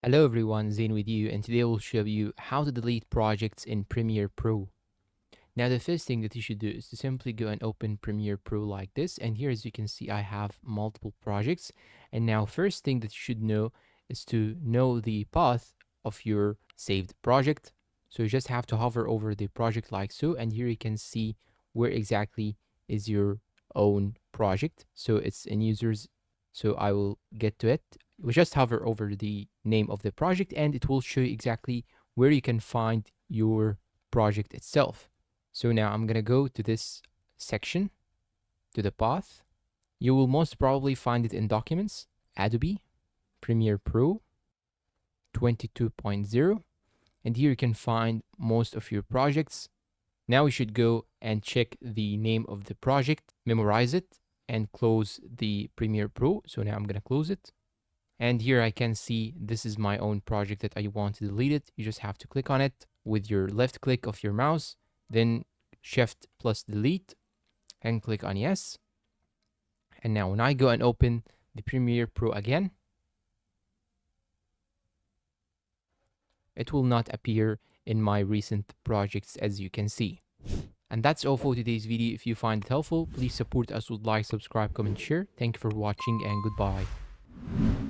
Hello everyone, Zain with you, and today we'll show you how to delete projects in Premiere Pro. Now the first thing that you should do is to simply go and open Premiere Pro like this, and here as you can see I have multiple projects. And now first thing that you should know is to know the path of your saved project. So you just have to hover over the project like so, and here you can see where exactly is your own project. So it's in users, so I will get to it. We just hover over the name of the project and it will show you exactly where you can find your project itself. So now I'm gonna go to this section, to the path. You will most probably find it in Documents, Adobe, Premiere Pro 22.0, and here you can find most of your projects. Now we should go and check the name of the project, memorize it, and close the Premiere Pro. So now I'm gonna close it. And here I can see this is my own project that I want to delete it. You just have to click on it with your left click of your mouse, then Shift plus delete and click on yes. And now when I go and open the Premiere Pro again, it will not appear in my recent projects as you can see. And that's all for today's video. If you find it helpful, please support us with like, subscribe, comment, share. Thank you for watching and goodbye.